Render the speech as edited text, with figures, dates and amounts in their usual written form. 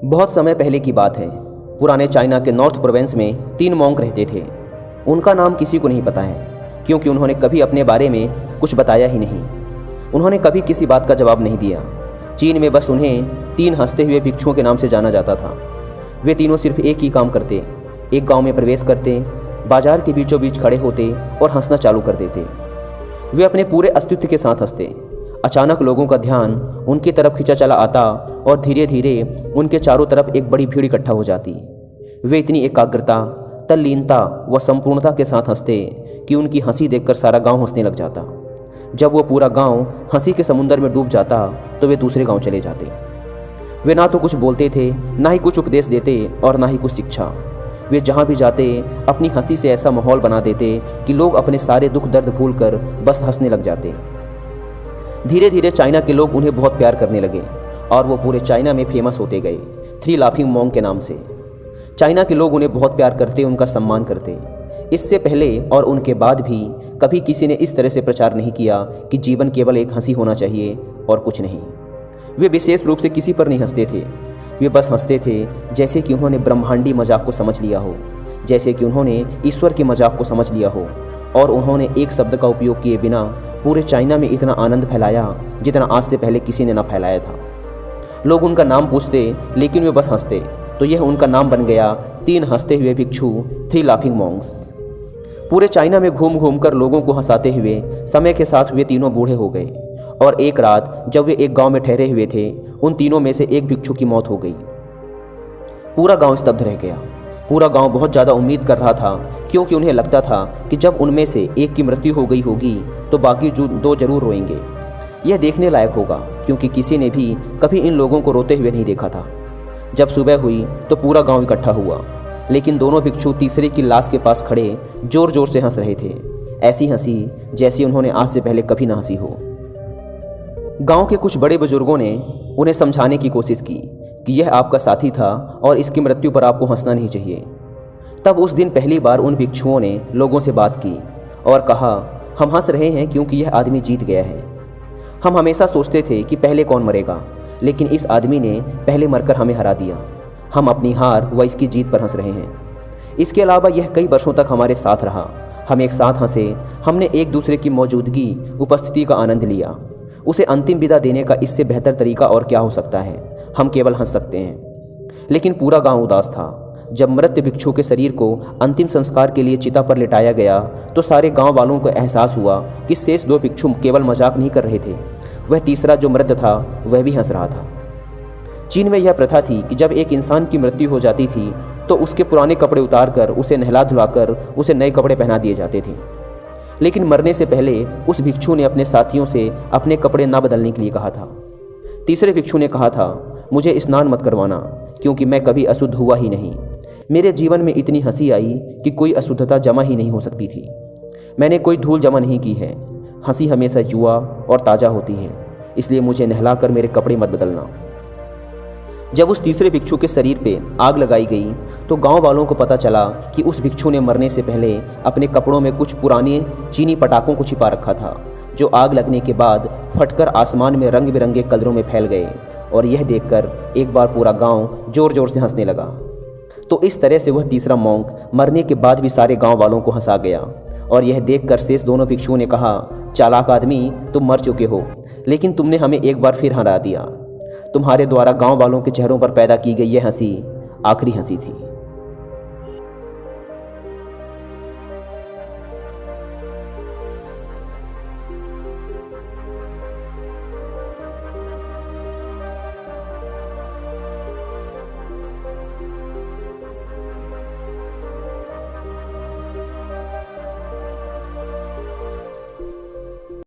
बहुत समय पहले की बात है। पुराने चाइना के नॉर्थ प्रोविंस में 3 मॉन्क रहते थे। उनका नाम किसी को नहीं पता है, क्योंकि उन्होंने कभी अपने बारे में कुछ बताया ही नहीं। उन्होंने कभी किसी बात का जवाब नहीं दिया। चीन में बस उन्हें 3 हंसते हुए भिक्षुओं के नाम से जाना जाता था। वे तीनों सिर्फ एक ही काम करते, एक गांव में प्रवेश करते, बाजार के बीचों बीच खड़े होते और हंसना चालू कर देते। वे अपने पूरे अस्तित्व के साथ हंसते। अचानक लोगों का ध्यान उनकी तरफ खींचा चला आता और धीरे धीरे उनके चारों तरफ एक बड़ी भीड़ इकट्ठा हो जाती। वे इतनी एकाग्रता, तल्लीनता व संपूर्णता के साथ हंसते कि उनकी हंसी देखकर सारा गांव हंसने लग जाता। जब वो पूरा गांव हंसी के समुंदर में डूब जाता तो वे दूसरे गांव चले जाते। वे ना तो कुछ बोलते थे, ना ही कुछ उपदेश देते और ना ही कुछ शिक्षा। वे जहाँ भी जाते अपनी हंसी से ऐसा माहौल बना देते कि लोग अपने सारे दुख दर्द भूलकर बस हंसने लग जाते। धीरे धीरे चाइना के लोग उन्हें बहुत प्यार करने लगे और वो पूरे चाइना में फेमस होते गए 3 लाफिंग मॉन्क के नाम से। चाइना के लोग उन्हें बहुत प्यार करते, उनका सम्मान करते। इससे पहले और उनके बाद भी कभी किसी ने इस तरह से प्रचार नहीं किया कि जीवन केवल एक हंसी होना चाहिए और कुछ नहीं। वे विशेष रूप से किसी पर नहीं हंसते थे। वे बस हंसते थे जैसे कि उन्होंने ब्रह्मांडी मजाक को समझ लिया हो, जैसे कि उन्होंने ईश्वर के मजाक को समझ लिया हो, और उन्होंने एक शब्द का उपयोग किए बिना पूरे चाइना में इतना आनंद फैलाया जितना आज से पहले किसी ने ना फैलाया था। लोग उनका नाम पूछते लेकिन वे बस हंसते, तो यह उनका नाम बन गया 3 हंसते हुए भिक्षु, 3 लाफिंग मॉन्क्स। पूरे चाइना में घूम घूम कर लोगों को हंसाते हुए समय के साथ वे तीनों बूढ़े हो गए और एक रात जब वे एक गांव में ठहरे हुए थे, उन तीनों में से एक भिक्षु की मौत हो गई। पूरा गांव स्तब्ध रह गया। पूरा गांव बहुत ज़्यादा उम्मीद कर रहा था, क्योंकि उन्हें लगता था कि जब उनमें से एक की मृत्यु हो गई होगी तो बाकी जो 2 जरूर रोएंगे। यह देखने लायक होगा, क्योंकि किसी ने भी कभी इन लोगों को रोते हुए नहीं देखा था। जब सुबह हुई तो पूरा गांव इकट्ठा हुआ, लेकिन दोनों भिक्षु तीसरे की लाश के पास खड़े जोर जोर से हंस रहे थे। ऐसी हंसी जैसी उन्होंने आज से पहले कभी ना हंसी हो। गांव के कुछ बड़े बुजुर्गों ने उन्हें समझाने की कोशिश की कि यह आपका साथी था और इसकी मृत्यु पर आपको हंसना नहीं चाहिए। तब उस दिन पहली बार उन भिक्षुओं ने लोगों से बात की और कहा, हम हंस रहे हैं क्योंकि यह आदमी जीत गया है। हम हमेशा सोचते थे कि पहले कौन मरेगा, लेकिन इस आदमी ने पहले मरकर हमें हरा दिया। हम अपनी हार व इसकी जीत पर हंस रहे हैं। इसके अलावा यह कई वर्षों तक हमारे साथ रहा। हम एक साथ हंसे, हमने एक दूसरे की मौजूदगी, उपस्थिति का आनंद लिया। उसे अंतिम विदा देने का इससे बेहतर तरीका और क्या हो सकता है। हम केवल हंस सकते हैं। लेकिन पूरा गांव उदास था। जब मृत भिक्षु के शरीर को अंतिम संस्कार के लिए चिता पर लिटाया गया तो सारे गांव वालों को एहसास हुआ कि शेष 2 भिक्षु केवल मजाक नहीं कर रहे थे, वह तीसरा जो मृत था वह भी हंस रहा था। चीन में यह प्रथा थी कि जब एक इंसान की मृत्यु हो जाती थी तो उसके पुराने कपड़े उतारकर उसे नहला धुलाकर उसे नए कपड़े पहना दिए जाते थे। लेकिन मरने से पहले उस भिक्षु ने अपने साथियों से अपने कपड़े ना बदलने के लिए कहा था। तीसरे भिक्षु ने कहा था, मुझे स्नान मत करवाना, क्योंकि मैं कभी अशुद्ध हुआ ही नहीं। मेरे जीवन में इतनी हंसी आई कि कोई अशुद्धता जमा ही नहीं हो सकती थी। मैंने कोई धूल जमा नहीं की है। हंसी हमेशा युवा और ताज़ा होती है, इसलिए मुझे नहलाकर मेरे कपड़े मत बदलना। जब उस तीसरे भिक्षु के शरीर पे आग लगाई गई तो गांव वालों को पता चला कि उस भिक्षु ने मरने से पहले अपने कपड़ों में कुछ पुराने चीनी पटाखों को छिपा रखा था, जो आग लगने के बाद फटकर आसमान में रंग बिरंगे कलरों में फैल गए। और यह देखकर एक बार पूरा गांव जोर जोर से हंसने लगा। तो इस तरह से वह तीसरा मॉन्क मरने के बाद भी सारे गांव वालों को हंसा गया। और यह देखकर शेष दोनों भिक्षुओं ने कहा, चालाक आदमी, तुम मर चुके हो, लेकिन तुमने हमें एक बार फिर हरा दिया। तुम्हारे द्वारा गांव वालों के चेहरों पर पैदा की गई यह हंसी आखिरी हंसी थी।